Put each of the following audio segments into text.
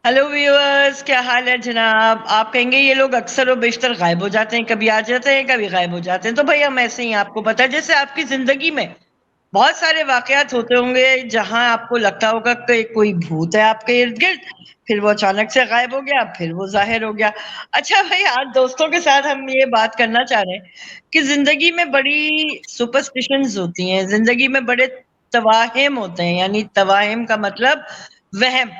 Hello viewers, क्या हाल है जनाब। आप कहेंगे ये लोग अक्सर और बेशतर गायब हो जाते हैं, कभी आ जाते हैं कभी गायब हो जाते हैं। तो भाई हम ऐसे ही, आपको पता है, जैसे आपकी जिंदगी में बहुत सारे वाकयात होते होंगे जहां आपको लगता होगा कि कोई भूत है आपके इर्द गिर्द, फिर वो अचानक से गायब हो गया, फिर वो जाहिर हो गया। अच्छा भाई, आज दोस्तों के साथ हम ये बात करना चाह रहे हैं कि जिंदगी में बड़ी सुपरस्टिशंस होती हैं, जिंदगी में बड़े तवाहिम होते हैं। यानी तवाहिम का मतलब वहम,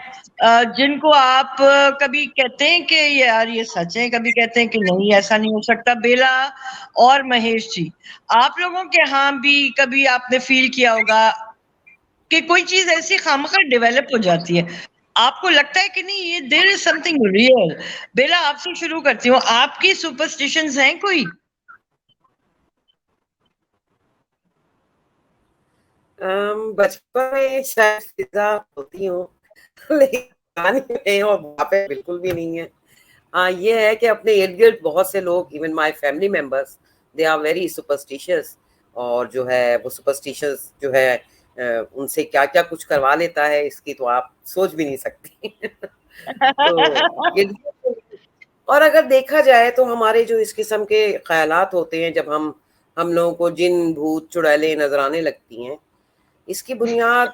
जिनको आप कभी कहते हैं कि यार ये सच है, कभी कहते हैं कि नहीं ऐसा नहीं हो सकता। बेला और महेश जी, आप लोगों के यहाँ भी कभी आपने फील किया होगा कि कोई चीज ऐसी खामखा डेवलप हो जाती है, आपको लगता है कि नहीं ये देयर इज समथिंग रियल। बेला, आपसे शुरू करती हूँ, आपकी सुपरस्टिशंस हैं कोई? बचपन में शायद फिजा होती हूँ लेकिन कहानी में और वहाँ पे बिल्कुल भी नहीं है। हाँ, ये है कि अपने इर्द गिर्द बहुत से लोग, even my family members, they are very superstitious. और जो है वो सुपरस्टिशियस जो है उनसे क्या क्या कुछ करवा लेता है, इसकी तो आप सोच भी नहीं सकती। तो ये, और अगर देखा जाए तो हमारे जो इस किस्म के ख्यालात होते हैं, जब हम लोगों को जिन भूत चुड़ैलें नजर आने लगती हैं, इसकी बुनियाद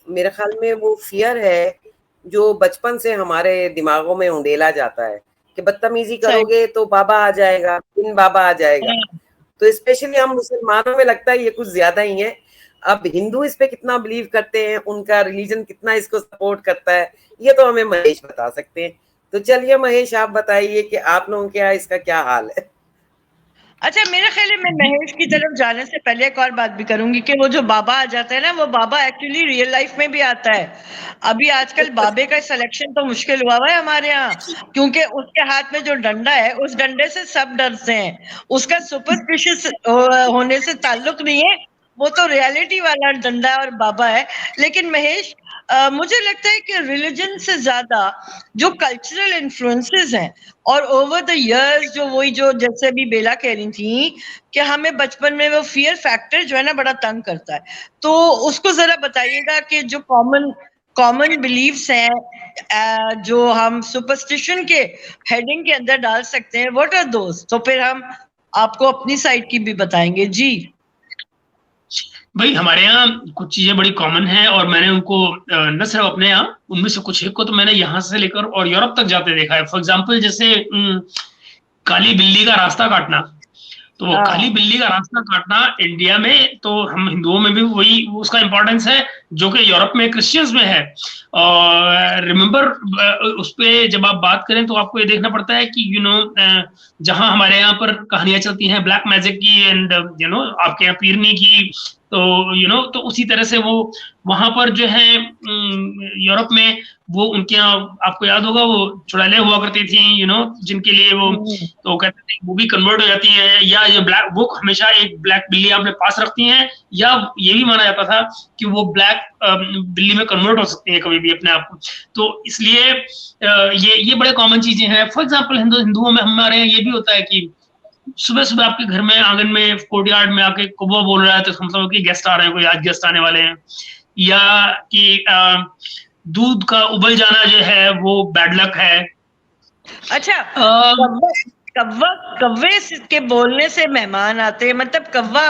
मेरे ख्याल में वो फियर है जो बचपन से हमारे दिमागों में उंडेला जाता है कि बदतमीजी सही। करोगे तो बाबा आ जाएगा, जिन बाबा आ जाएगा। हाँ। तो स्पेशली हम मुसलमानों में लगता है ये कुछ ज्यादा ही है। अब हिंदू इस पे कितना बिलीव करते हैं, उनका रिलीजन कितना इसको सपोर्ट करता है, ये तो हमें महेश बता सकते हैं। तो चलिए महेश, आप बताइए कि आप लोगों के यहाँ इसका क्या हाल है। अच्छा, मेरे ख्याल है मैं महेश की तरफ जाने से पहले एक और बात भी करूंगी कि वो जो बाबा आ जाता है ना, वो बाबा एक्चुअली रियल लाइफ में भी आता है। अभी आजकल बाबे का सिलेक्शन तो मुश्किल हुआ हुआ है हमारे यहाँ, क्योंकि उसके हाथ में जो डंडा है, उस डंडे से सब डरते हैं। उसका सुपरस्टिशियस होने से ताल्लुक नहीं है, वो तो रियलिटी वाला डंडा और बाबा है। लेकिन महेश, मुझे लगता है कि रिलीजन से ज्यादा जो कल्चरल इन्फ्लुएंसेस हैं, और ओवर द इयर्स जो वही जो जैसे भी बेला कह रही थी कि हमें बचपन में वो फियर फैक्टर जो है ना बड़ा तंग करता है। तो उसको जरा बताइएगा कि जो कॉमन कॉमन बिलीव्स हैं, जो हम सुपरस्टिशन के हेडिंग के अंदर डाल सकते हैं, व्हाट आर दोस्त। तो फिर हम आपको अपनी साइड की भी बताएंगे जी। भाई हमारे यहाँ कुछ चीजें बड़ी कॉमन हैं और मैंने उनको न सिर्फ अपने यहाँ, उनमें से कुछ एक को तो मैंने यहाँ से लेकर और यूरोप तक जाते देखा है। फॉर एग्जाम्पल जैसे काली बिल्ली का रास्ता काटना। तो वो काली बिल्ली का रास्ता काटना इंडिया में तो हम हिंदुओं में भी वही उसका इम्पोर्टेंस है, जो कि यूरोप में क्रिश्चियंस में है। और रिमेम्बर, उस पे जब आप बात करें तो आपको ये देखना पड़ता है कि जहां हमारे यहाँ पर कहानियां चलती हैं ब्लैक मैजिक की एंड आपके यहाँ पीरनी की, तो तो उसी तरह से वो वहां पर जो है यूरोप में वो उनके यहाँ आपको याद होगा वो चुड़ैलें हुआ करती थी, जिनके लिए वो तो कहते थे वो भी कन्वर्ट हो जाती है, या ये ब्लैक वो हमेशा एक ब्लैक बिल्ली अपने पास रखती हैं, या ये भी माना जाता था कि वो ब्लैक बिल्ली में कन्वर्ट हो सकती है कभी भी अपने आप को। तो इसलिए ये बड़े कॉमन चीजें हैं। फॉर एग्जाम्पल हिंदुओं में हमारे यहाँ ये भी होता है कि सुबह सुबह आपके घर में आंगन में कोर्टयार्ड में आके कौवा बोल रहा है तो समझो कि गेस्ट आ रहे हैं, कोई आज गेस्ट आने वाले हैं। या कि दूध का उबल जाना जो है वो बैड लक है। अच्छा, कव्वा कव्वे के बोलने से मेहमान आते हैं, मतलब कव्वा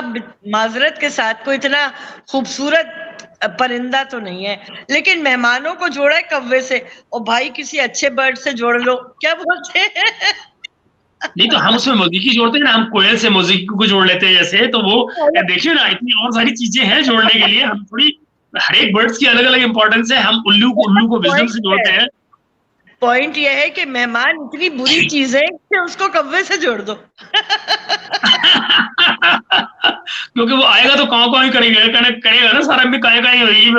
माजरत के साथ कोई इतना खूबसूरत परिंदा तो नहीं है, लेकिन मेहमानों को जोड़ा है कव्वे से। और भाई किसी अच्छे बर्ड से जोड़ लो, क्या बोलते हैं? नहीं तो हम उसमें मौसीकी जोड़ते हैं ना, हम कोयल से मौसीकी को जोड़ लेते हैं जैसे, तो वो देखिए ना इतनी और सारी चीजें हैं जोड़ने के लिए। हम थोड़ी हर एक बर्ड्स की अलग अलग इंपॉर्टेंस है। हम उल्लू को विजडम से जोड़ते हैं। पॉइंट यह है कि मेहमान इतनी बुरी चीज है कि उसको कव्वे से जोड़ दो। क्योंकि वो आएगा तो काव ही करेगा ना, सारा भी काया होगी।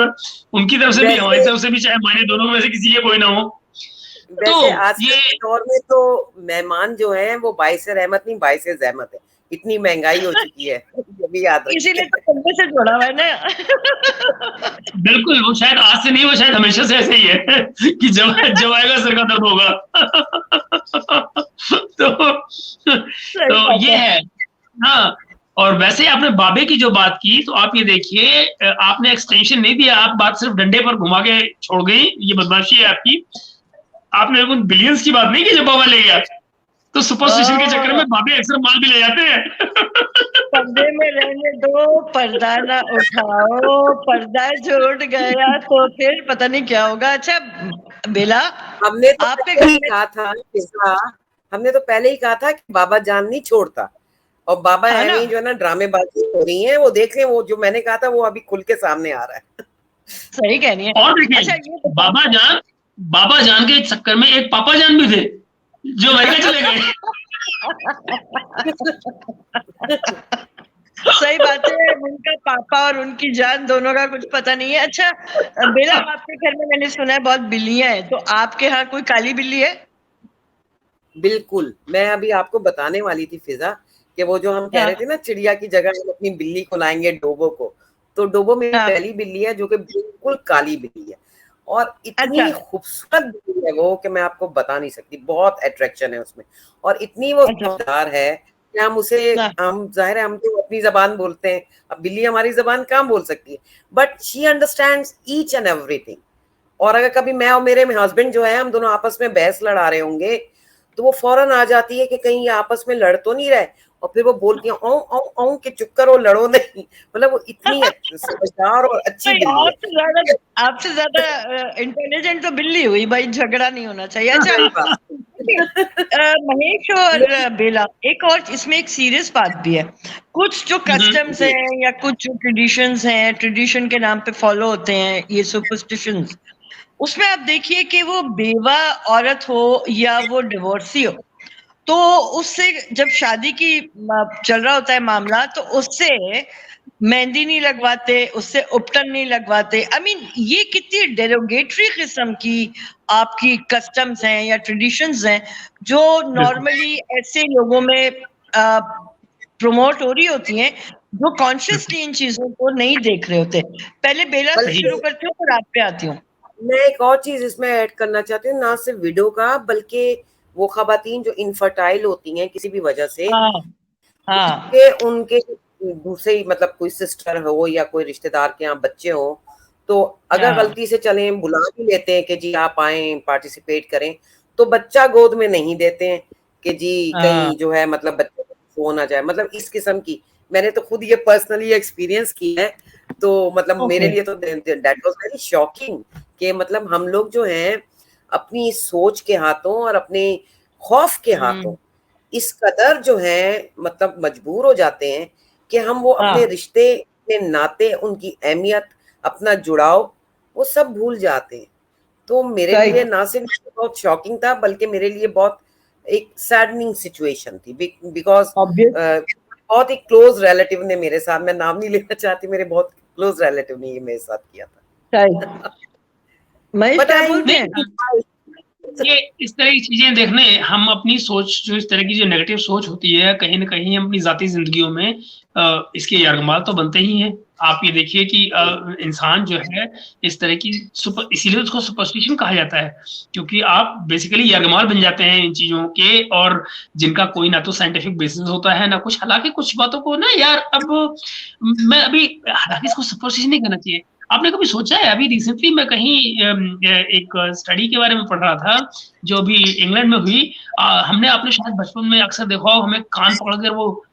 उनकी तरफ से भी हमारी तरफ से भी, चाहे हमारे दोनों में से किसी के कोई ना हो। वैसे आज के दौर में तो मेहमान जो है वो बाइसे रहमत नहीं, बाइसे जहमत है। इतनी महंगाई हो चुकी है, ये भी याद रखिए। इसीलिए तो कव्वे से जोड़ा हुआ है ना। बिल्कुल, वो शायद आज से नहीं, वो शायद हमेशा से ऐसे ही है कि जब आएगा सर का दर्द होगा। तो ये है। हाँ, और वैसे आपने बाबे की जो बात की, तो आप ये देखिए, आपने एक्सटेंशन नहीं दिया, आप बात सिर्फ डंडे पर घुमा के छोड़ गई। ये बदमाशी है आपकी। आपने बिलियंस की बात नहीं की जब बाबा ले गया, तो सुपरस्टिशन के चक्कर में बाबे अक्सर माल भी ले जाते हैं। पर्दे में रहने दो, पर्दा ना उठाओ, पर्दा छूट गया तो फिर पता नहीं क्या होगा। अच्छा बेला, हमने तो आपके पहले घर ही में कहा था पिज़्ज़ा, हमने तो पहले ही कहा था कि बाबा जान नहीं छोड़ता, और बाबा हाँ ना? एमी जो है ना ड्रामेबाजी हो रही है, वो देख लें, वो जो मैंने कहा था वो अभी खुल के सामने आ रहा है। सही कह रही है। और अच्छा देखिए, ये बाबा जान के चक्कर में एक पापा जान भी थे जो अमेरिका चले गए। सही बात है, उनका पापा और उनकी जान दोनों का कुछ पता नहीं है। अच्छा बेला, आपके घर में मैंने सुना है बहुत बिल्लियां हैं, तो आपके यहाँ कोई काली बिल्ली है? बिल्कुल, मैं अभी आपको बताने वाली थी फिजा कि वो जो हम कह रहे थे ना चिड़िया की जगह हम अपनी बिल्ली को लाएंगे डोबो को, तो डोबो मेरी पहली बिल्ली है जो कि बिल्कुल काली बिल्ली है, और इतनी खूबसूरत बिल्ली है वो कि मैं आपको बता नहीं सकती, बहुत अट्रैक्शन है उसमें, और इतनी वो समझदार है कि हम उसे, हम जाहिर है हम तो अपनी जबान बोलते हैं, अब बिल्ली हमारी जबान कहाँ बोल सकती है, but she understands each and everything. और अगर कभी मैं और मेरे हस्बैंड जो है हम दोनों आपस में बहस लड़ा रहे होंगे, तो वो फौरन आ जाती है कि कहीं ये आपस में लड़ तो नहीं रहे, और फिर वो बोलती है औ औ औ कि चुप करो, लड़ो नहीं। मतलब वो इतनी समझदार और अच्छी बिल्ली है। आपसे ज्यादा इंटेलिजेंट तो बिल्ली हुई भाई, झगड़ा नहीं होना चाहिए। अच्छा महेश और बेला, एक और इसमें एक सीरियस बात भी है, कुछ जो कस्टम्स हैं या कुछ जो ट्रेडिशंस हैं, ट्रेडिशन के नाम पे फॉलो होते हैं ये सुपरस्टिशंस, उसमें आप देखिए कि वो बेवा औरत हो या वो डिवोर्सी हो, तो उससे जब शादी की चल रहा होता है मामला, तो उससे मेहंदी नहीं लगवाते, उससे उपटन नहीं लगवाते। आई मीन ये कितनी डेरोगेटरी किस्म की आपकी कस्टम्स हैं या ट्रेडिशंस हैं जो नॉर्मली ऐसे लोगों में प्रमोट हो रही होती हैं जो कॉन्शियसली इन चीजों को नहीं देख रहे होते। पहले बेला से शुरू करती हूँ और आप पे आती हूँ। मैं एक और चीज इसमें ऐड करना चाहती हूँ, ना सिर्फ विडो का बल्कि वो खवातीन जो इनफर्टाइल होती हैं किसी भी वजह से, कि उनके दूसरे मतलब कोई सिस्टर हो या कोई रिश्तेदार के यहाँ बच्चे हो, तो अगर गलती से चले बुला भी लेते हैं कि जी आप आए पार्टिसिपेट करें, तो बच्चा गोद में नहीं देते हैं कि जी कहीं जो है मतलब बच्चे को फोन आ जाए, मतलब इस किस्म की मैंने तो खुद ये पर्सनली एक्सपीरियंस की है। तो मतलब मेरे लिए तो दैट वाज वेरी शॉकिंग कि मतलब हम लोग जो हैं अपनी सोच के हाथों और अपने खौफ के हाथों इस कदर जो है मतलब मजबूर हो जाते हैं कि हम वो अपने रिश्ते के नाते, उनकी अहमियत, अपना जुड़ाव, वो सब भूल जाते हैं। तो मेरे लिए ना सिर्फ बहुत शॉकिंग था बल्कि मेरे लिए बहुत एक सैडनिंग सिचुएशन थी, बिकॉज बहुत ही क्लोज रिलेटिव ने मेरे साथ, मैं नाम नहीं लेना चाहती, मेरे बहुत क्लोज रिलेटिव ने ये मेरे साथ किया था। ये इस तरह की चीजें देखने, हम अपनी सोच जो इस तरह की जो नेगेटिव सोच होती है कहीं ना कहीं अपनी जाती जिंदगियों में इसके यरगमाल तो बनते ही हैं। आप ये देखिए कि इंसान जो है इस तरह की इसीलिए उसको सुपरस्टिशन कहा जाता है, क्योंकि आप बेसिकली यरगमाल बन जाते हैं इन चीजों के, और जिनका कोई ना तो साइंटिफिक बेसिस होता है ना कुछ। हालांकि कुछ बातों को ना यार, अब मैं अभी हालांकि इसको सुपरस्टिशन नहीं करना चाहिए। आपने कभी सोचा है, अभी रिसेंटली मैं कहीं एक स्टडी के बारे में पढ़ रहा था जो अभी इंग्लैंड में हुई, हमने आपने शायद बचपन में अक्सर देखा हो, हमें कान पकड़कर वो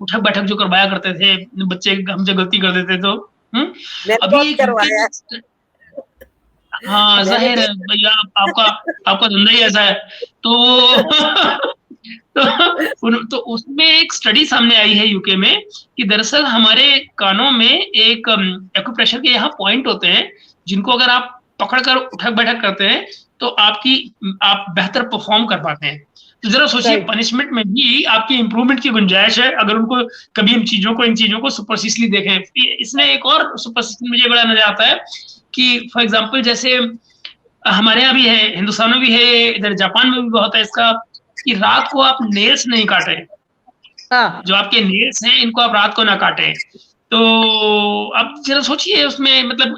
उठक बैठक जो करवाया करते थे बच्चे, हम जो गलती कर देते तो अभी हाँ जाहिर है भैया, आपका धंधा ही ऐसा है। तो उसमें एक स्टडी सामने आई है यूके में कि दरअसल हमारे कानों में एक एक्यूप्रेशर के यहाँ पॉइंट होते हैं जिनको अगर आप पकड़कर उठक बैठक करते हैं तो आप बेहतर परफॉर्म कर पाते हैं। तो जरा सोचिए, पनिशमेंट में भी आपकी इंप्रूवमेंट की गुंजाइश है अगर उनको कभी इन चीजों को सुपरस्टिशनली देखें। इसमें एक और सुपरस्टिशन मुझे बड़ा नजर आता है कि फॉर एग्जाम्पल जैसे हमारे यहाँ भी है, हिंदुस्तान में भी है, इधर जापान में भी बहुत है इसका, कि रात को आप नेल्स नहीं काटें। जो आपके नेल्स हैं इनको आप रात को ना काटें। तो अब जरा सोचिए उसमें मतलब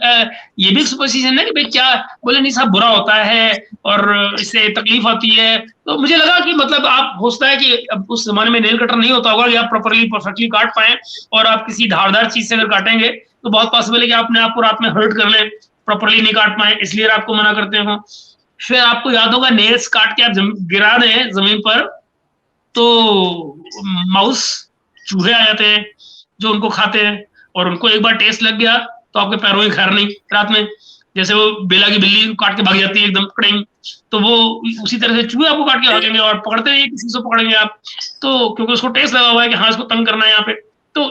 ये भी सुपरस्टिशन है कि भाई क्या बोले नहीं साहब बुरा होता है और इससे तकलीफ होती है। तो मुझे लगा कि मतलब आप हो सकता है कि अब उस जमाने में नेल कटर नहीं होता होगा कि आप परफेक्टली काट पाए, और आप किसी धारदार चीज से अगर काटेंगे तो बहुत पॉसिबल है कि आपने आपको रात में हर्ट कर ले, प्रॉपरली नहीं काट पाए इसलिए रात को मना करते हो। फिर आपको याद होगा नेल्स काट के आप गिरा दें जमीन पर तो माउस चूहे आ जाते हैं जो उनको खाते हैं, और उनको एक बार टेस्ट लग गया तो आपके पैरों की खैर नहीं रात में, जैसे वो बेला की बिल्ली काट के भाग जाती है एकदम कड़ेंग, तो वो उसी तरह से चूहे आपको काट के भागेंगे और पकड़ते हैं किसी से पकड़ेंगे आप, तो क्योंकि उसको टेस्ट लगा हुआ है कि हाँ इसको तंग करना है यहाँ पे। तो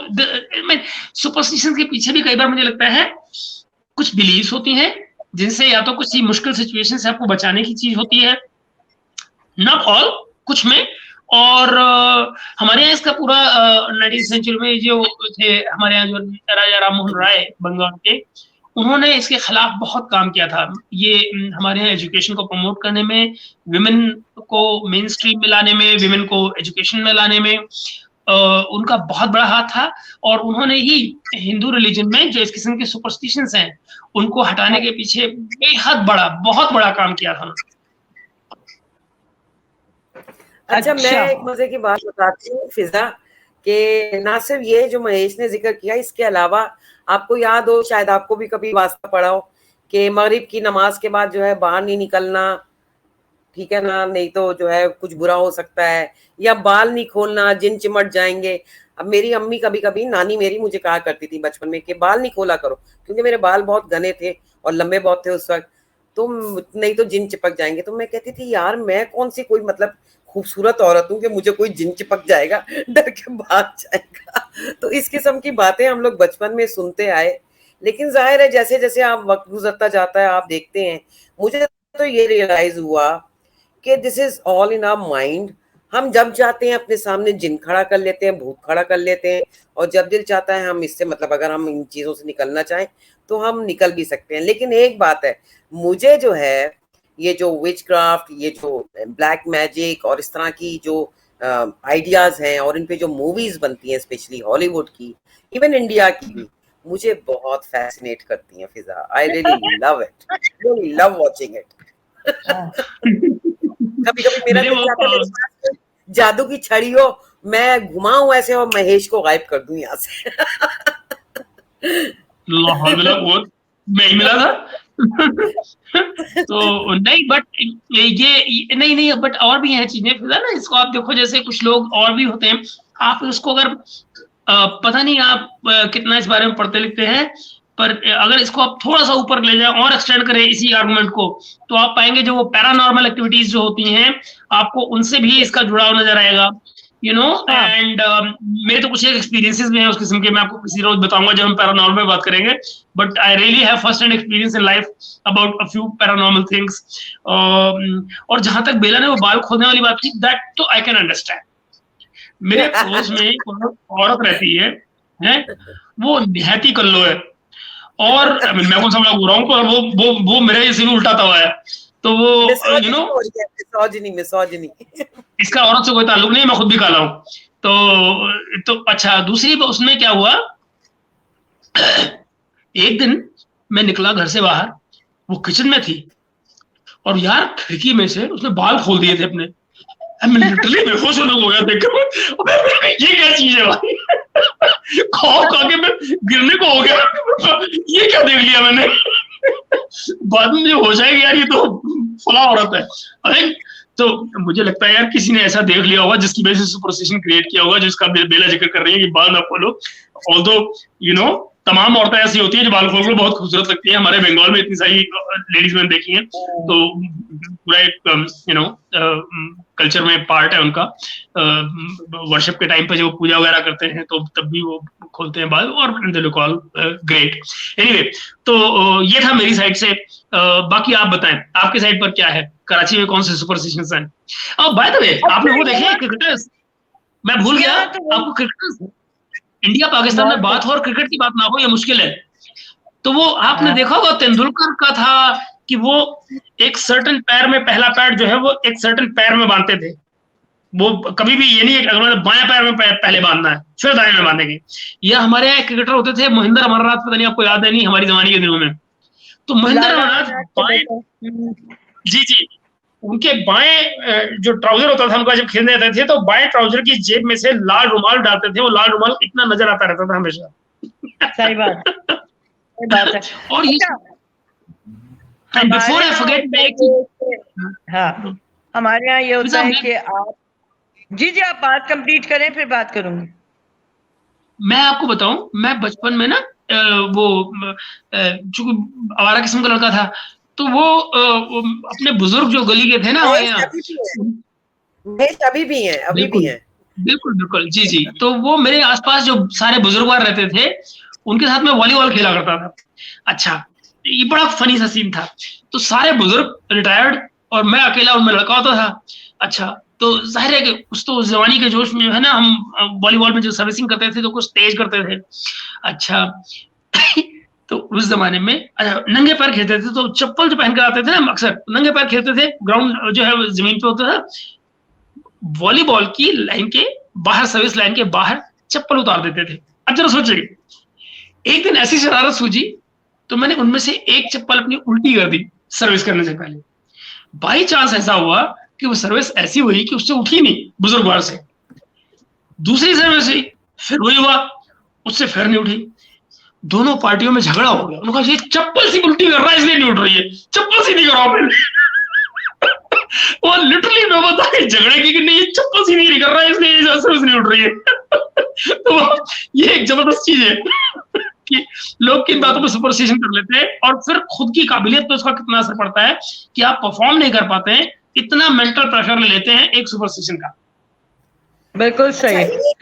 सुपरस्टिशन के पीछे भी कई बार मुझे लगता है कुछ बिलीव्स होती हैं जिनसे या तो कुछ मुश्किल सिचुएशन से आपको बचाने की चीज होती है, नॉट ऑल, कुछ में। और हमारे यहाँ इसका पूरा 19वीं सेंचुरी में जो थे हमारे यहाँ जो राजा राम मोहन राय बंगाल के, उन्होंने इसके खिलाफ बहुत काम किया था। ये हमारे यहाँ एजुकेशन को प्रमोट करने में, विमेन को मेन स्ट्रीम में लाने में, विमेन को एजुकेशन में लाने में उनका बहुत बड़ा हाथ था। और उन्होंने ही हिंदू रिलीजन में जो इस किस्म के सुपरस्टिशंस हैं उनको हटाने के पीछे बेहद बड़ा, बहुत बड़ा काम किया था। अच्छा, मैं एक मजे की बात बताती हूँ फिजा, कि ना सिर्फ ये जो महेश ने जिक्र किया, इसके अलावा आपको याद हो, शायद आपको भी कभी वास्ता पड़ा हो कि मगरिब की नमाज के बाद जो है बाहर नहीं निकलना, ठीक है ना, नहीं तो जो है कुछ बुरा हो सकता है, या बाल नहीं खोलना, जिन चिमट जाएंगे। अब मेरी अम्मी कभी कभी, नानी मेरी मुझे कहा करती थी बचपन में कि बाल नहीं खोला करो, क्योंकि मेरे बाल बहुत घने थे और लंबे बहुत थे उस वक्त, तो नहीं तो जिन चिपक जाएंगे। तो मैं कहती थी यार मैं कौन सी कोई मतलब खूबसूरत औरत हूँ कि मुझे कोई जिन चिपक जाएगा, डर के भाग जाएगा। तो इस किस्म की बातें हम लोग बचपन में सुनते आए, लेकिन जाहिर है जैसे जैसे आप वक्त गुजरता जाता है आप देखते हैं, मुझे तो ये रियलाइज हुआ कि this is all in our mind. हम जब चाहते हैं अपने सामने जिन खड़ा कर लेते हैं, भूत खड़ा कर लेते हैं, और जब दिल चाहता है हम इससे मतलब अगर हम इन चीजों से निकलना चाहें तो हम निकल भी सकते हैं। लेकिन एक बात है, मुझे जो है ये जो विच क्राफ्ट, ये जो ब्लैक मैजिक और इस तरह की जो आइडियाज हैं और इन पे जो मूवीज बनती हैं, स्पेशली हॉलीवुड की, इवन इंडिया की भी, मुझे बहुत फैसिनेट करती हैं Fiza. I really love it, really love watching it. कभी कभी मेरा दिल चाहता है जादू की छड़ी हो, मैं घुमाऊं ऐसे और महेश को गायब कर दूं यहाँ से। मैं ही मिला था। तो नहीं, बट ये नहीं, बट और भी है चीजें फिर ना, इसको आप देखो, जैसे कुछ लोग और भी होते हैं, आप उसको अगर पता नहीं आप कितना इस बारे में पढ़ते लिखते हैं, पर अगर इसको आप थोड़ा सा ऊपर ले जाएं और एक्सटेंड करें इसी आर्गुमेंट को, तो आप पाएंगे जो वो पैरानॉर्मल एक्टिविटीज जो होती हैं, आपको उनसे भी इसका जुड़ाव नजर आएगा, यू नो। एंड मेरे तो कुछ एक एक्सपीरियंसेस भी हैं उस किस्म के, मैं आपको किसी रोज बताऊंगा जब हम पैरानॉर्मल में बात करेंगे, but I really have first hand experience in life about a few paranormal things. और जहां तक बेला ने वो बाल खोदने वाली बात की, दैट तो आई कैन अंडरस्टैंड। मेरे पड़ोस में एक औरत रहती है, वो निहायती कल्लो है, और मैं कौन सा बोल रहा हूँ, पर वो मेरे जैसे भी उल्टा तवा है, तो वो यू नो मिसोजिनी इसका औरत से कोई ताल्लुक नहीं, मैं खुद भी काला हूँ। तो अच्छा, दूसरी उसमें क्या हुआ, एक दिन मैं निकला घर से बाहर, वो किचन में थी, और यार खिड़की में से उसने बाल खोल दिए थे अपने। मैं लिटरली बेहोश होने हो गया देखकर, ये क्या चीज है भाई। खौफ खा के मैं गिरने को हो गया, ये क्या देख लिया मैंने। बाद में हो जाएगी यार, ये तो फला औरत है। अरे तो मुझे लगता है यार किसी ने ऐसा देख लिया होगा जिसकी वजह से सुपरस्टिशन क्रिएट किया होगा, जिसका बेला जिक्र कर रही है कि बाल ना खोलो। ऑल्दो यू नो तमाम औरतें ऐसी होती है जो बाल खोल बहुत खूबसूरत लगती है, हमारे बंगाल में इतनी सारी लेडीज मैंने देखी हैं, तो पूरा एक यू नो कल्चर में पार्ट है उनका। वर्शिप के टाइम पे जो पूजा वगैरह करते हैं तो तब भी वो खोलते हैं बाल, और they look all great. Anyway, तो ये था मेरी साइड से। बाकी आप बताएं आपके साइड पर क्या है, कराची में कौन से सुपरस्टिशंस हैं? और बाय द वे आपने वो देखे क्रिकेटर्स, मैं भूल गया आपको, क्रिकेटर्स इंडिया पाकिस्तान में बात हो और क्रिकेट की बात ना हो, ये मुश्किल है। तो वो आपने देखा होगा तेंदुलकर का था कि वो एक सर्टेन पैर में, पहला पैर जो है वो एक सर्टेन पैर में बांधते थे, वो कभी भी ये नहीं है कि अगर बाएं पैर में पहले बांधना है फिर दाएं में बांधेंगे। या हमारे यहाँ क्रिकेटर होते थे महेंद्र अमरनाथ, पता नहीं आपको याद है, नहीं हमारी जमाने के दिनों में, तो महेंद्र अमरनाथ बाएं, जी उनके बाएं जो ट्राउजर होता था उनका, जब खेलने जाते थे तो बाएं ट्राउजर की जेब में से लाल रुमाल डालते थे, वो लाल रुमाल इतना नजर आता रहता था हमेशा। सही बात है। और ये बिफोर आई फॉरगेट, हाँ, हमारे यहाँ ये होता है मैं कि आप जी आप बात कंप्लीट करें फिर बात करूंगी। मैं आपको बताऊं, मैं बचपन में ना चूंकि आवारा किस्म का लड़का था, तो वो अपने बुजुर्ग जो गली के थे ना हमारे महेश यहाँ, अभी भी है, महेश अभी भी हैं, अभी भी बिल्कुल हैं। बिल्कुल बिल्कुल, जी जी, तो वो मेरे आसपास जो सारे बुजुर्गवार रहते थे, उनके साथ में वॉलीबॉल खेला करता था। अच्छा, ये बड़ा फनी सा सीन था। तो सारे बुजुर्ग रिटायर्ड और मैं अकेला उनमें लड़का होता था। अच्छा, तो जाहिर है कि कुछ तो जवानी के जोश में जो है ना, हम वॉलीबॉल में जो सर्विसिंग करते थे तो कुछ तेज करते थे। अच्छा तो उस जमाने में नंगे पैर खेलते थे, तो चप्पल जो पहन कर आते थे ना, अक्सर नंगे पैर खेलते थे, ग्राउंड जो है जमीन पे होता था, वॉलीबॉल की लाइन के बाहर, सर्विस लाइन के बाहर चप्पल उतार देते थे। अब जरा सोचिए, एक दिन ऐसी शरारत सूझी, तो मैंने उनमें से एक चप्पल अपनी उल्टी कर दी सर्विस करने से पहले। बाई चांस ऐसा हुआ कि वो सर्विस ऐसी हुई कि उससे उठी नहीं बुजुर्गवार से। दूसरी सर्विस हुई, फिर वही हुआ, उससे फिर नहीं उठी। दोनों पार्टियों में झगड़ा हो गया। उन्होंने कहा ये चप्पल सी उल्टी कर रहा है इसलिए नहीं उठ रही है, चप्पल सीधी कराओ पहले। वो लिटरली मैं बता के झगड़े की कि नहीं, ये चप्पल सीधी नहीं कर रहा है इसलिए सर्विस नहीं उठ रही है। तो ये एक जबरदस्त चीज है कि लोग किन बातों पे सुपरस्टिशन कर लेते हैं, और फिर खुद की काबिलियत पे उसका कितना असर पड़ता है कि आप परफॉर्म नहीं कर पाते हैं, इतना मेंटल प्रेशर ले लेते हैं एक सुपरस्टिशन का। बिल्कुल अच्छा, सही।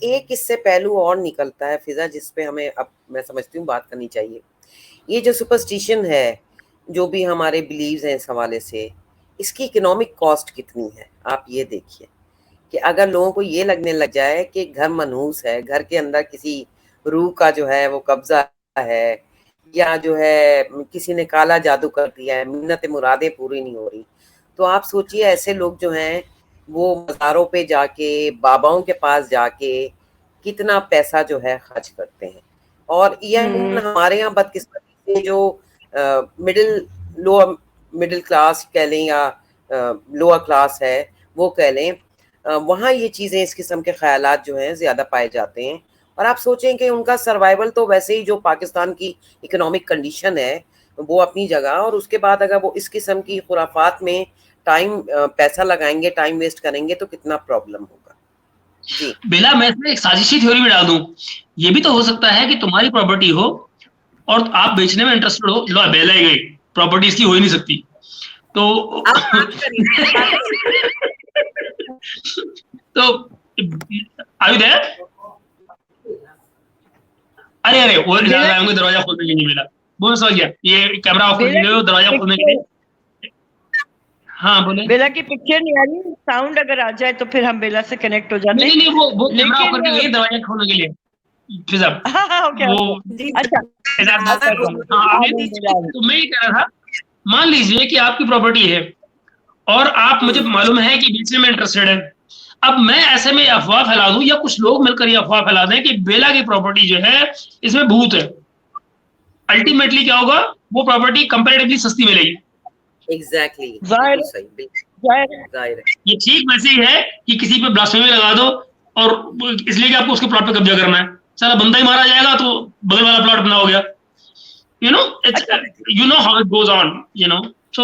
एक इससे पहलू और निकलता है फिजा, जिसपे हमें अब मैं समझती हूँ बात करनी चाहिए। ये जो सुपरस्टिशन है, जो भी हमारे बिलीव्स हैं इस हवाले से, इसकी इकोनॉमिक कॉस्ट कितनी है? आप ये देखिए कि अगर लोगों को ये लगने लग जाए कि घर मनहूस है, घर के अंदर किसी रूह का जो है वो कब्जा है, या जो है किसी ने काला जादू कर दिया है, मिन्नत मुरादें पूरी नहीं हो रही, तो आप सोचिए ऐसे लोग जो हैं वो मज़ारों पे जाके, बाबाओं के पास जाके कितना पैसा जो है खर्च करते हैं। और इवन हमारे यहाँ बदकिस्मती से जो लोअर मिडिल क्लास कह लें या लोअर क्लास है वो कह लें, वहाँ ये चीज़ें, इस किस्म के ख्यालात जो हैं ज़्यादा पाए जाते हैं। और आप सोचें कि उनका सर्वाइवल तो वैसे ही, जो पाकिस्तान की इकोनॉमिक कंडीशन है वो अपनी जगह, और उसके बाद अगर वो इस किस्म की खुराफात में पैसा लगाएंगे, टाइम वेस्ट करेंगे, तो कितना प्रॉब्लम होगा। जी बेला, मैं इसमें एक साजिशी थ्योरी में डाल दूं, ये भी तो हो सकता है कि तुम्हारी प्रॉपर्टी हो और आप बेचने में इंटरेस्टेड हो, लो बेला ही गई, प्रॉपर्टी इसकी हो ही नहीं सकती, तो तो आयु दे, अरे अरे वो आऊंगे दरवाजा खोलने के लिए। बेला वो समझ गया, ये कैमरा ऑफ करके गए दरवाजा खोलने के लिए। हाँ बोले। बेला की पिक्चर नहीं आ रही, साउंड अगर आ जाए तो फिर हम बेला से कनेक्ट हो जाते हैं। नहीं वो कैमरा ऑफ करके गई दरवाजा खोलने के लिए। फिर वो अच्छा, तो मैं ये कह रहा था, मान लीजिए कि आपकी प्रॉपर्टी है और आप, मुझे मालूम है कि बेचने में इंटरेस्टेड है। अब मैं ऐसे में अफवाह फैला दूं, या कुछ लोग मिलकर ये अफवाह फैला दें कि बेला की प्रॉपर्टी जो है इसमें भूत है। अल्टीमेटली क्या होगा, वो प्रॉपर्टी कंपैरेटिवली सस्ती मिलेगी। एग्जैक्टली, जाहिर जाहिर है। ये ठीक वैसे ही है कि किसी पे ब्लास्फेमी लगा दो, और इसलिए कि आपको उसके प्लॉट पे कब्जा करना है, सारा बंदा ही मारा जाएगा तो बगल वाला प्लॉट अपना हो गया। You know how it goes on, so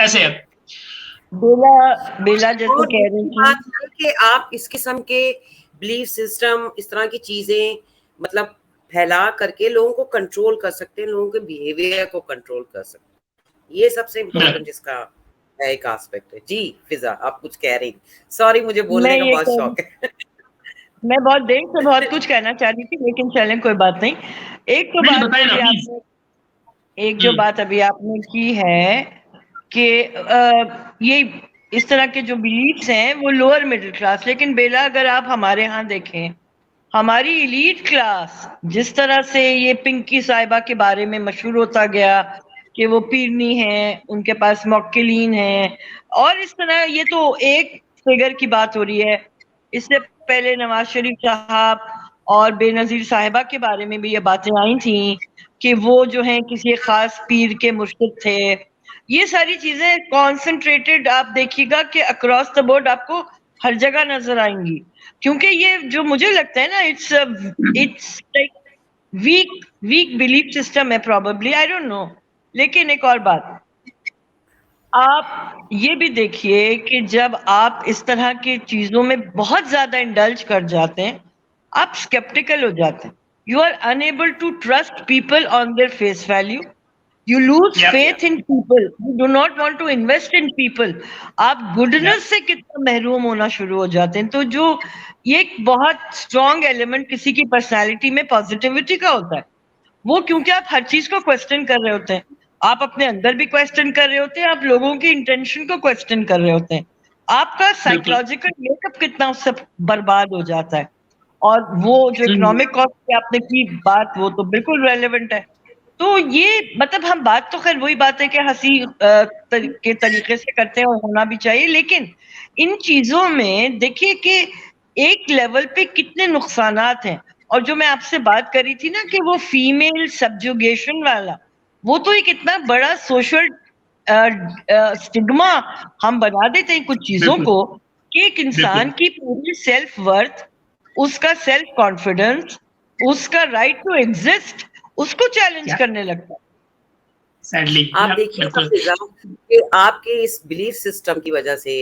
ऐसे है। बेला जैसे कह रही थी कि आप इस किस्म के बिलीफ सिस्टम, इस तरह की चीजें मतलब फैला करके लोगों को कंट्रोल कर सकते हैं, लोगों के बिहेवियर को कंट्रोल कर सकते हैं। ये सबसे इम्पोर्टेंट इसका एक एस्पेक्ट है। जी फिजा, आप कुछ कह रही थी। सॉरी, मुझे बोलने का बहुत शौक है। मैं बहुत देर से बहुत कुछ कहना चाह रही थी, लेकिन चलें कोई बात नहीं। एक तो बात आपने, एक जो बात अभी आपने की है कि ये इस तरह के जो बिलीफ्स हैं वो लोअर मिडिल क्लास, लेकिन बेला अगर आप हमारे यहाँ देखें, हमारी एलीट क्लास जिस तरह से ये पिंकी साहिबा के बारे में मशहूर होता गया कि वो पीरनी है, उनके पास मौक्किलीन है, और इस तरह, ये तो एक फिगर की बात हो रही है। इससे पहले नवाज शरीफ साहब और बेनजीर साहिबा के बारे में भी ये बातें आई थी कि वो जो हैं किसी खास पीर के मुर्शिद थे। ये सारी चीजें कॉन्सेंट्रेटेड आप देखिएगा कि अक्रॉस द बोर्ड आपको हर जगह नजर आएंगी, क्योंकि ये जो मुझे लगता है ना, it's like week belief system है, प्रॉबेबली, आई डोंट नो। लेकिन एक और बात, आप ये भी देखिए कि जब आप इस तरह की चीजों में बहुत ज्यादा इंडल्ज कर जाते हैं, आप स्केप्टिकल हो जाते हैं। You are unable to trust people on their face value. You lose your faith in people, you do not want to invest in people. आप या गुडनेस से कितना महरूम होना शुरू हो जाते हैं। तो जो ये एक बहुत स्ट्रॉन्ग एलिमेंट किसी की पर्सनैलिटी में पॉजिटिविटी का होता है, वो क्योंकि आप हर चीज को क्वेश्चन कर रहे होते हैं। आप अपने अंदर भी क्वेश्चन कर रहे होते हैं, आप लोगों की इंटेंशन को क्वेश्चन कर रहे होते हैं। आपका बिल्कुल। साइकोलॉजिकल मेकअप कितना उससे बर्बाद हो जाता है। और वो जो इकोनॉमिक कॉस्ट की आपने की बात, वो तो बिल्कुल रेलेवेंट है। तो ये मतलब हम बात तो खैर वही बात है कि हंसी के तरीके से करते हैं और होना भी चाहिए, लेकिन इन चीजों में देखिए कि एक लेवल पे कितने नुकसानात हैं। और जो मैं आपसे बात करी थी ना कि वो फीमेल सब्जुगेशन वाला, वो तो एक इतना बड़ा सोशल स्टिग्मा हम बना देते हैं कुछ चीजों बिल्कुल को, कि एक इंसान बिल्कुल की पूरी सेल्फ वर्थ, उसका सेल्फ कॉन्फिडेंस, उसका राइट टू एग्जिस्ट, उसको चैलेंज या करने लगता है। सैडली आप या देखिए बिल्कुल हाफिजा कि आपके इस बिलीफ सिस्टम की वजह से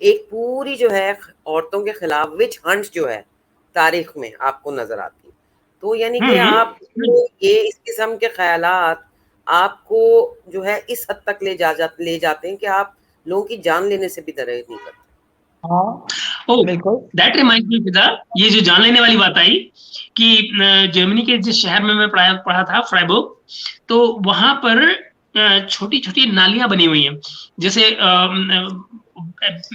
एक पूरी जो है औरतों के खिलाफ विच हंट जो है तारीख में आपको नजर आती है। तो यानी कि आप ये इस किस्म के ख्यालात आपको जो है इस हद तक ले जाते हैं कि आप लोगों की जान लेने से भी दरेज नहीं करते। हाँ ओह, बिल्कुल। दैट रिमाइंड्स मी फिजा, ये जो जान लेने वाली बात आई कि जर्मनी के जिस शहर में मैं पढ़ा था, फ्राइबुर्ग, तो वहां पर छोटी छोटी नालियां बनी हुई हैं, जैसे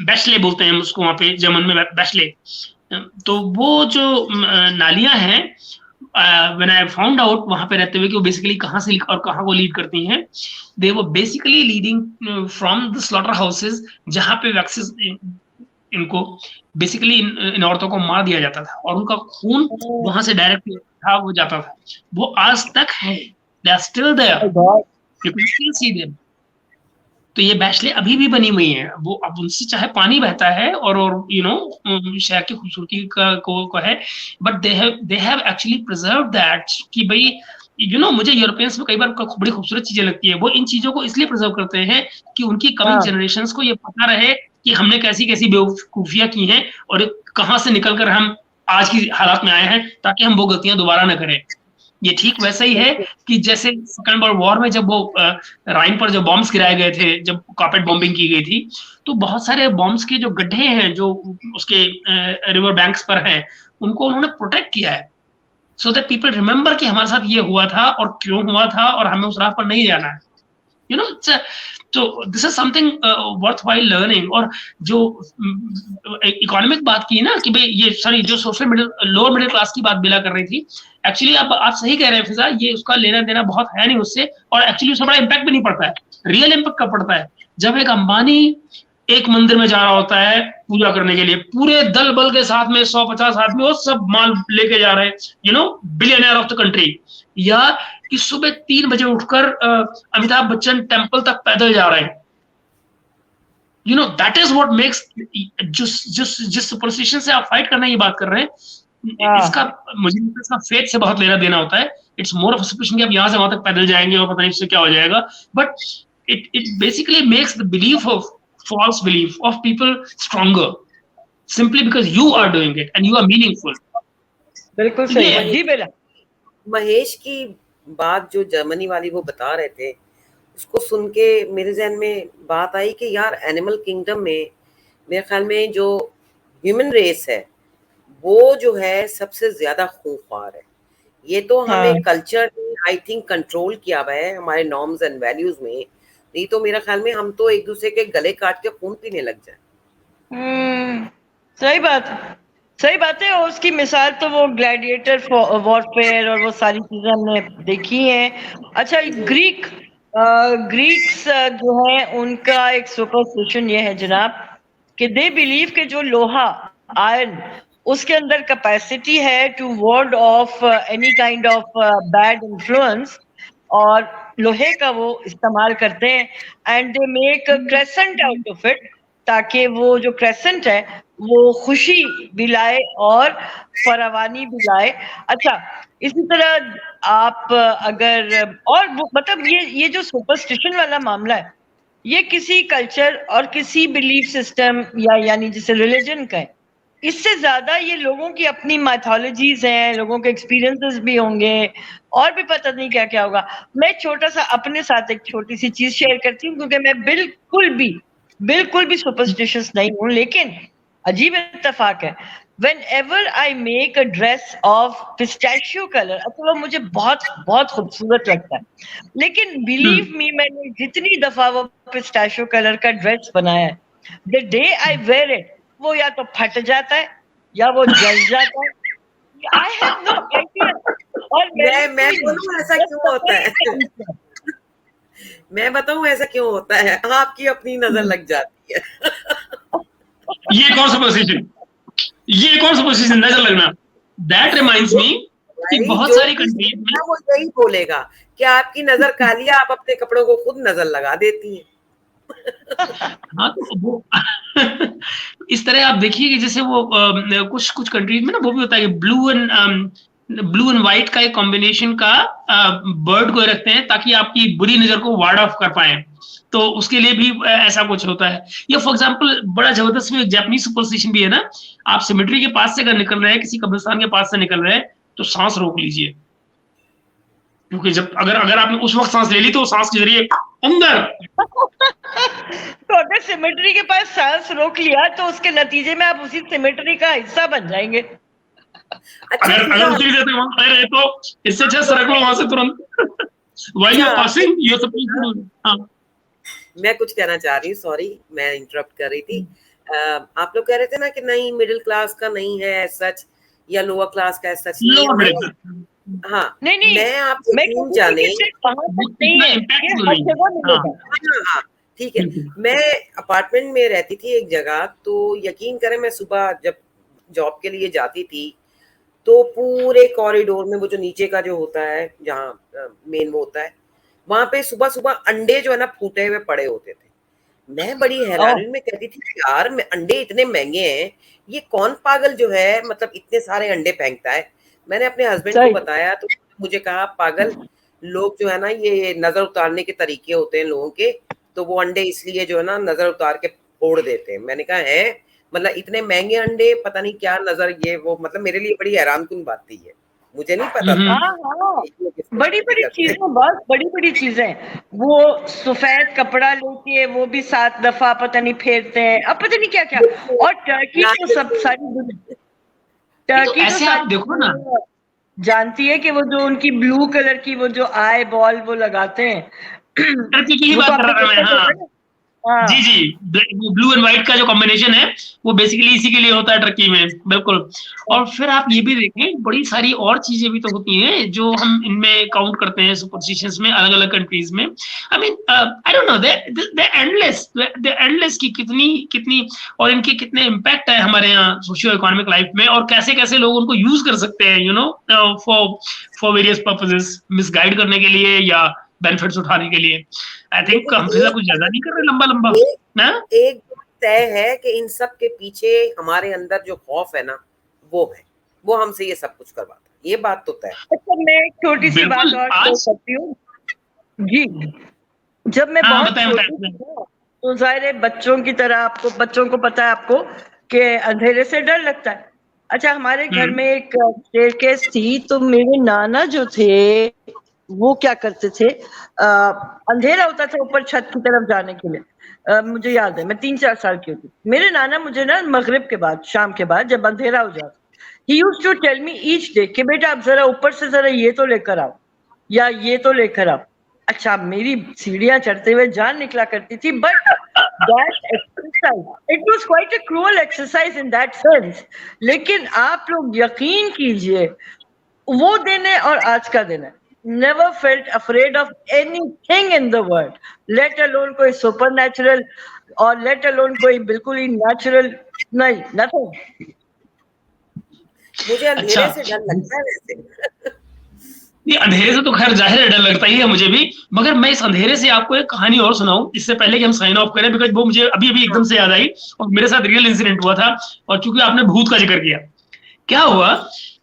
बैशले बोलते हैं उसको वहां पे जर्मन में, बैशले। तो वो जो नालियां हैं, व्हेन आई फाउंड आउट वहां पे रहते हुए कि वो बेसिकली कहाँ से और कहाँ को लीड करती हैं, दे वो basically leading from the slaughter houses, जहाँ पे वैक्सीन इनको बेसिकली इन औरतों को मार दिया जाता था और उनका खून वहां से डायरेक्ट था वो जाता था। वो आज तक है, they are still there, you can still see them. तो ये बैशले अभी भी बनी हुई हैं, वो अब उनसे चाहे पानी बहता है और यू नो शहर की खूबसूरती को है, but they have actually preserve that कि भाई यू नो, मुझे यूरोपियंस में कई बार बड़ी खूबसूरत चीजें लगती है, वो इन चीजों को इसलिए प्रिजर्व करते हैं कि उनकी कमिंग हाँ जनरेशंस को ये पता रहे कि हमने कैसी कैसी बेवकूफियां की हैं और कहाँ से निकलकर हम आज की हालात में आए हैं, ताकि हम वो गलतियां दोबारा न करें। ये ठीक वैसा ही है कि जैसे सेकंड वर्ल्ड वॉर में जब वो राइन पर जो बॉम्ब्स गिराए गए थे, जब कार्पेट बॉम्बिंग की गई थी, तो बहुत सारे बॉम्ब्स के जो गड्ढे हैं जो उसके रिवर बैंक्स पर हैं, उनको उन्होंने प्रोटेक्ट किया है, सो दैट पीपल रिमेंबर कि हमारे साथ ये हुआ था और क्यों हुआ था और हमें उस राह पर नहीं जाना है, यू नो। तो this is something worth while learning. और जो इकोनॉमिक बात की ना कि भाई ये सॉरी जो social middle lower middle class की बात बिला कर रही थी, एक्चुअली आप सही कह रहे हैं फिजा, ये उसका लेना देना बहुत है नहीं उससे, और एक्चुअली उसका बड़ा इम्पैक्ट भी नहीं पड़ता है। रियल इम्पैक्ट कब पड़ता है, जब एक अंबानी एक मंदिर में जा रहा होता है पूजा करने के लिए, पूरे दल बल के साथ में 150 आदमी वो सब माल लेके जा रहे हैं, you know, billionaire of the country. या कि सुबह 3 बजे उठकर अमिताभ बच्चन टेम्पल तक पैदल जा रहे हैं, you know, that is what makes, जिस सुपरस्टिशन से आप फाइट करने की बात कर रहे हैं, इसका मुझे इसका फेथ से बहुत लेना देना होता है। इट्स मोर ऑफ सुपरस्टिशन कि आप यहां से वहां तक पैदल जाएंगे और पता नहीं इससे क्या हो जाएगा, but it basically makes the belief of false belief of people stronger, simply because you are doing it and you are meaningful. बिल्कुल सही है जी। बेला महेश की बात जो जर्मनी वाली वो बता रहे थे, उसको सुन के मेरे जहन में बात आई कि यार एनिमल किंगडम में मेरे ख्याल में जो ह्यूमन रेस है वो जो है सबसे ज्यादा खूंखार है। ये तो हमें कल्चर ने आई थिंक कंट्रोल किया हुआ है हमारे नॉर्म्स एंड वैल्यूज में, नहीं तो मेरा ख्याल में हम तो एक दूसरे के गले काट के खून पीने लग जाए। सही बात है, सही बात है। और उसकी मिसाल तो वो ग्लैडिएटर वॉरफेयर और वो सारी चीजें हमने देखी हैं। अच्छा, ग्रीक्स जो है उनका एक सुपरस्टिशन ये है जनाब कि दे बिलीव कि जो लोहा, आयरन, उसके अंदर कैपेसिटी है to ward off any kind of bad influence, और लोहे का वो इस्तेमाल करते हैं and they make crescent out of it, ताकि वो जो क्रेसेंट है वो खुशी भी लाए और फरावानी भी लाए। अच्छा, इसी तरह आप अगर और मतलब ये जो सुपरस्टिशन वाला मामला है, ये किसी कल्चर और किसी बिलीफ सिस्टम या यानी जिसे रिलीजन का है, इससे ज्यादा ये लोगों की अपनी माइथोलॉजीज हैं, लोगों के एक्सपीरियंसेस भी होंगे और भी पता नहीं क्या क्या होगा। मैं छोटा सा अपने साथ एक छोटी सी चीज शेयर करती हूँ, क्योंकि मैं बिल्कुल भी सुपरस्टिशियस नहीं हूँ, लेकिन अजीब इत्तेफाक है, whenever I make a dress of pistachio color, अच्छा वो मुझे बहुत बहुत खूबसूरत लगता है, लेकिन बिलीव मी मैंने जितनी दफा वो पिस्ताशियो कलर का ड्रेस बनाया है, the day I wear it वो या तो फट जाता है या वो जल जाता है। I have no idea. और मैं बोलूं ऐसा क्यों होता है? मैं बताऊं ऐसा क्यों होता है? आपकी अपनी नजर लग जाती है। ये कौन सा पोजीशन, ये कौन सा पोजीशन, नजर लगना। दैट रिमाइंड्स मी कि बहुत सारी कंट्रीज में वो यही बोलेगा कि आपकी नजर काली है, आप अपने कपड़ों को खुद नजर लगा देती है। हाँ तो वो इस तरह आप देखिए कि जैसे वो कुछ कंट्रीज में ना वो भी होता है कि ब्लू एंड व्हाइट का एक कॉम्बिनेशन का बर्ड को रखते हैं ताकि आपकी बुरी नजर को वार्ड ऑफ कर पाए, तो उसके लिए भी ऐसा कुछ होता है। या फॉर एग्जांपल बड़ा जबरदस्त में जापानीज सुपरस्टिशन भी है ना, आप सिमेट्री के पास से अगर निकल रहे हैं, किसी कब्रिस्तान के पास से निकल रहे हैं, तो सांस रोक लीजिए, क्योंकि जब अगर आपने उस वक्त सांस ले ली तो सांस के जरिए अंदर तो अगर सिमेट्री के पास सांस रोक लिया तो उसके नतीजे में आप उसी सिमेट्री का हिस्सा बन जाएंगे। अगर उतरी देते वहां खड़े रहे तो इससे अच्छा सड़क लो वहां से तुरंत। While you're passing, you're supposed to do. हाँ। मैं कुछ कहना चाह रही हूँ, सॉरी मैं इंटरप्ट कर रही थी। आप लोग कह रहे थे ना कि नहीं मिडिल क्लास का नहीं है सच या लोअर क्लास का सच नहीं है। हाँ नहीं मैं आप जाने हाँ ठीक है। मैं अपार्टमेंट में रहती थी एक जगह, तो यकीन करें मैं सुबह जब जॉब के लिए जाती थी तो पूरे कॉरिडोर में वो जो नीचे का जो होता है जहाँ मेन वो होता है, वहां पे सुबह सुबह अंडे जो है ना फूटे हुए पड़े होते थे। मैं बड़ी हैरानी में कहती थी यार अंडे इतने महंगे हैं, ये कौन पागल जो है मतलब इतने सारे अंडे फेंकता है। मैंने अपने हस्बैंड को बताया तो मुझे कहा पागल लोग जो है ना ये नजर उतारने के तरीके होते हैं लोगों के, तो वो अंडे इसलिए जो है ना नजर उतार के फोड़ देते हैं। मैंने कहा है मतलब इतने महंगे अंडे पता नहीं क्या नजर ये वो, मतलब मेरे लिए बड़ी हैरानकुन बात थी ये, मुझे नहीं पता था। हाँ बड़ी बड़ी चीजें, बहुत बड़ी बड़ी चीजें। वो सफेद कपड़ा लेके वो भी 7 दफा पता नहीं फेरते हैं, अब पता नहीं क्या क्या। और टर्की तो सब सारी टर्की तो ऐसे आप देखो ना, जानती है कि वो जो उनकी ब्लू कलर की वो जो आई बॉल वो लगाते हैं, टर्की की ही बात कर रहा मैं। हाँ जी जी, ब्लू एंड व्हाइट का जो कॉम्बिनेशन है वो बेसिकली इसी के लिए होता है टर्की में, बिल्कुल। और फिर आप ये भी देखें बड़ी सारी और चीजें भी तो होती हैं जो हम इनमें काउंट करते हैं सुपरस्टिशंस में अलग अलग कंट्रीज में। I mean I don't know they endless की कितनी और इनके कितने इम्पैक्ट है हमारे यहाँ सोशियो इकोनॉमिक लाइफ में, और कैसे कैसे लोग उनको यूज कर सकते हैं you know for various purposes, misguide करने के लिए या बेनिफिट्स उठाने के लिए। आई थिंक हम कुछ ज्यादा नहीं कर रहे लंबा ना। एक तय है कि इन सब के पीछे हमारे अंदर जो खौफ है ना वो हमसे ये सब कुछ करवाता है, ये बात तो तय। अच्छा मैं एक छोटी सी बात और कह सकती हूँ जी। जब मैं बहुत छोटी थी तो जाहिर है बच्चों की तरह बच्चों को पता है आपको कि अंधेरे से डर लगता है। अच्छा हमारे घर में एक स्टेयरकेस थी, तो मेरे नाना जो थे वो क्या करते थे, अंधेरा होता था ऊपर छत की तरफ जाने के लिए। मुझे याद है मैं 3-4 साल की होती, मेरे नाना मुझे ना मगरिब के बाद शाम के बाद जब अंधेरा हो जाता, he used to tell me each day कि बेटा आप जरा ऊपर से जरा ये तो लेकर आओ या ये तो लेकर आओ। अच्छा मेरी सीढ़ियां चढ़ते हुए जान निकला करती थी, but that exercise it was quite a cruel exercise in that sense. लेकिन आप लोग यकीन कीजिए वो दिन है और आज का दिन है, never felt afraid of anything in the world, let alone कोई supernatural और let alone कोई बिल्कुल ही natural, नहीं nothing। मुझे अंधेरे से डर लगता है वैसे। नहीं अंधेरे से तो खैर जाहिर है डर लगता ही है मुझे भी, मगर मैं इस अंधेरे से आपको एक कहानी और सुनाऊं इससे पहले कि हम साइन ऑफ करें, बिकॉज वो मुझे अभी एकदम से याद आई और मेरे साथ रियल इंसिडेंट हुआ था। और चूंकि आपने भूत का जिक्र किया, क्या हुआ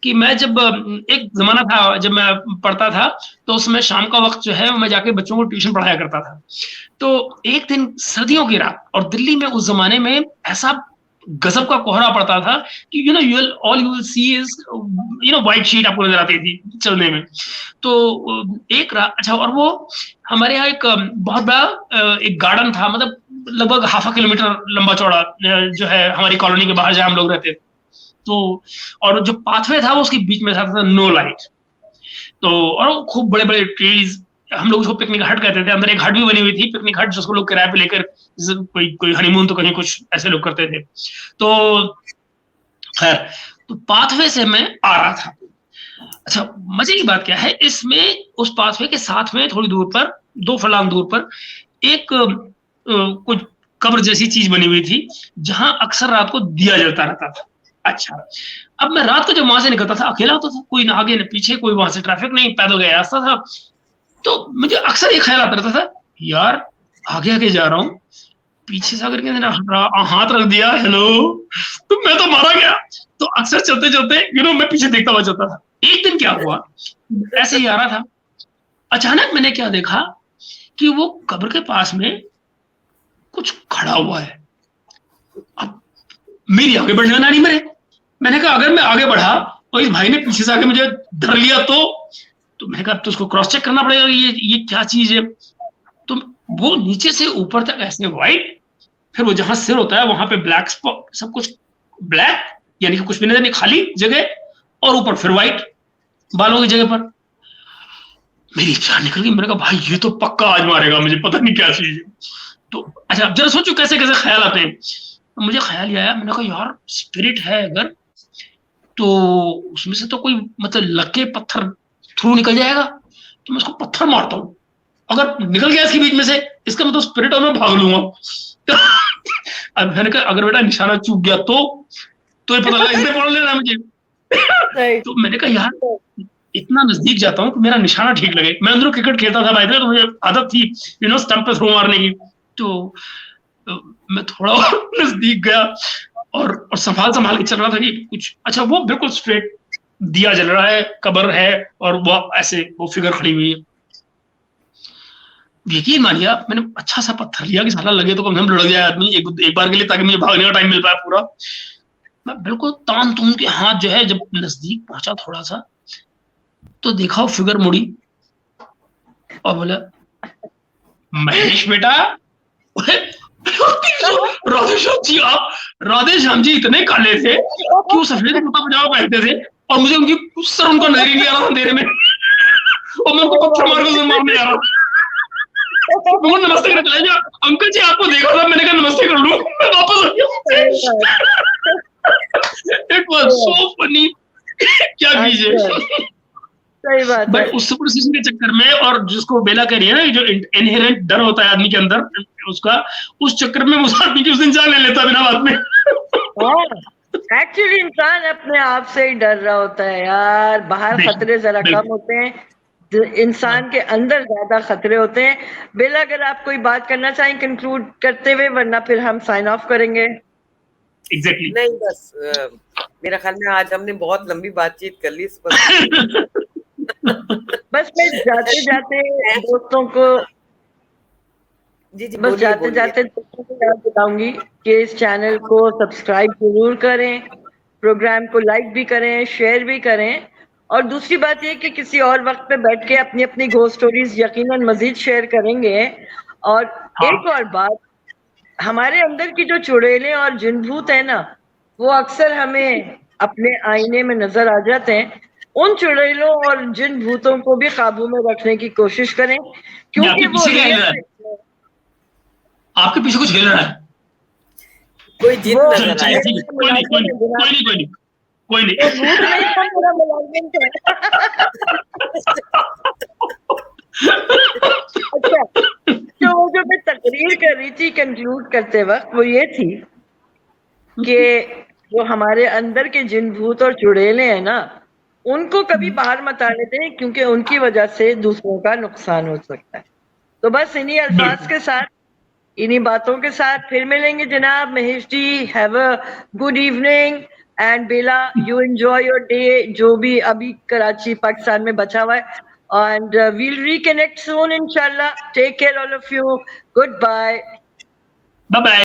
कि मैं जब एक जमाना था जब मैं पढ़ता था, तो उसमें शाम का वक्त जो है मैं जाके बच्चों को ट्यूशन पढ़ाया करता था। तो एक दिन सर्दियों की रात, और दिल्ली में उस जमाने में ऐसा गजब का कोहरा पड़ता था कि you will see is white sheet आपको नजर आती थी चलने में। तो एक रात, अच्छा, और वो हमारे यहाँ एक बहुत बड़ा एक गार्डन था, मतलब लगभग ½ किलोमीटर लंबा चौड़ा, जो है हमारी कॉलोनी के बाहर जहाँ हम लोग रहते थे। तो और जो पाथवे था वो उसके बीच में था नो लाइट। तो और खूब बड़े बड़े ट्रीज, हम लोग उसको पिकनिक हट कहते थे। अंदर एक हट भी बनी हुई थी, पिकनिक हट, जिसको लोग किराए पे लेकर, कोई कोई हनीमून तो कहीं कुछ ऐसे लोग करते थे। तो खैर, तो पाथवे से मैं आ रहा था। अच्छा, मजे की बात क्या है इसमें, उस पाथवे के साथ में थोड़ी दूर पर, 2 फरलांग दूर पर, एक कुछ कब्र जैसी चीज बनी हुई थी, जहां अक्सर रात को दिया जलता रहता था। अच्छा, अब मैं रात को जब वहां से निकलता था, अकेला होता था, कोई ना आगे न पीछे, कोई वहां से ट्रैफिक नहीं, पैदल गया रास्ता था। तो मुझे अक्सर ये ख्याल आता रहता था, यार आगे आगे जा रहा हूँ, पीछे से आकर के हाथ रख दिया, हेलो, तो मैं तो मारा गया। तो अक्सर चलते चलते मैं पीछे देखता हुआ चलता था। एक दिन क्या हुआ, ऐसे ही आ रहा था, अचानक मैंने क्या देखा कि वो कब्र के पास में कुछ खड़ा हुआ है। अब मेरी आगे बढ़ने नहीं मरे। मैंने कहा अगर मैं आगे बढ़ा और इस भाई ने पीछे से आके मुझे धर लिया तो मैंने कहा तो उसको क्रॉस चेक करना पड़ेगा, ये क्या चीज है। तो वो नीचे से ऊपर तक ऐसे व्हाइट, फिर वो जहां सिर होता है वहां पे ब्लैक स्पॉट, सब कुछ ब्लैक, यानी कि कुछ भी नहीं, खाली जगह, और ऊपर फिर व्हाइट बालों की जगह पर। मेरी जान निकल गई। मैंने कहा भाई ये तो पक्का आज मारेगा मुझे, पता नहीं क्या चीज है। तो अच्छा, अब जरा सोचो कैसे कैसे ख्याल आते हैं। तो मुझे ख्याल ये आया, मैंने कहा यार स्पिरिट है अगर, तो उसमें से तो कोई मतलब लग के पत्थर थ्रू निकल जाएगा, तो मैं उसको पत्थर मारता हूँ। अगर निकल गया इसके बीच में से, इसका मतलब स्पिरिट, और मैं भाग लूंगा। अब मैंने कहा अगर बेटा निशाना चूक गया तो ये पता लगा इसने पढ़ लेना मुझे। तो मैंने कहा यार इतना नजदीक जाता हूँ कि मेरा निशाना ठीक लगे। मैं अंदर क्रिकेट खेलता था भाई, तो मुझे आदत थी स्टंप पे थ्रो मारने की। तो मैं थोड़ा और नजदीक गया और संभाल के चल रहा था कि कुछ, अच्छा, वो बिल्कुल स्ट्रेट दिया जल रहा है, कब्र है, और वो ऐसे वो फिगर खड़ी हुई है। यकीन मानिए, मैंने अच्छा सा पत्थर लिया कि साला लगे तो कम से कम लड़ जाए आदमी एक बार के लिए, ताकि मुझे भागने का टाइम मिल पाए पूरा। मैं बिल्कुल तान तुम के हाथ जो है, जब नजदीक पहुंचा थोड़ा सा, तो देखा वो फिगर मुड़ी और बोला, महेश बेटा। राधे श्याम जी इतने काले थे कि वो सफेद कुर्ता पजामा पहनते थे, और मुझे उनका नजर ही नहीं आ रहा था अंधेरे में, और मैं उनको पत्थर मारने जा रहा था। वो नमस्ते करने चला गया, अंकल जी आपको देखा था, मैंने कहा नमस्ते कर लूं, मैं वापस आ गया। It was so funny. क्या कीजिए, सही बात है। उस सुपरस्टिशन के चक्कर में, और जिसको बेला कह रही है ना, जो इनहेरेंट डर होता है आदमी के अंदर उसका, उस चक्कर में उस आदमी की उस दिन जान ले लेता बिना बात में। एक्चुअली इंसान अपने आप से ही डर रहा होता है यार, बाहर खतरे जरा कम होते हैं, इंसान के अंदर ज्यादा खतरे होते हैं। बेला, अगर आप कोई बात करना चाहें कंक्लूड करते हुए, वरना फिर हम साइन ऑफ करेंगे। Exactly. नहीं, बस मेरा ख्याल में आज हमने बहुत लंबी बातचीत कर ली इस पर। बस मैं जाते जाते दोस्तों को बस जाते जाते दोस्तों को याद दिलाऊंगी कि इस चैनल को सब्सक्राइब जरूर करें, प्रोग्राम को लाइक भी करें, शेयर भी करें, और दूसरी बात ये कि किसी और वक्त पे बैठ के अपनी अपनी घोस्ट स्टोरीज यकीनन मजीद शेयर करेंगे। और एक और बात, हमारे अंदर की जो चुड़ैलें और जिन भूत है ना, वो अक्सर हमें अपने आईने में नजर आ जाते हैं। उन चुड़ैलों और जिन भूतों को भी काबू में रखने की कोशिश करें, क्योंकि वो आपके पीछे कुछ हिल रहा है, कोई जिन नजर आया। कोई नहीं। अच्छा, तो वो जो मैं तकरीर कर रही थी कंक्लूड करते वक्त, वो ये थी कि जो हमारे अंदर के जिन भूत और चुड़ैलें हैं ना, उनको कभी बाहर मत आने दें, क्योंकि उनकी वजह से दूसरों का नुकसान हो सकता है। तो बस इन्हीं अल्फाज के साथ, इन्हीं बातों के साथ फिर मिलेंगे जनाब। Mahesh ji, have a good evening and Bela, you enjoy your day, जो भी अभी कराची पाकिस्तान में बचा हुआ है, एंड वील रिकनेक्ट सून इंशाल्लाह. Take care all of you. Goodbye. Bye bye.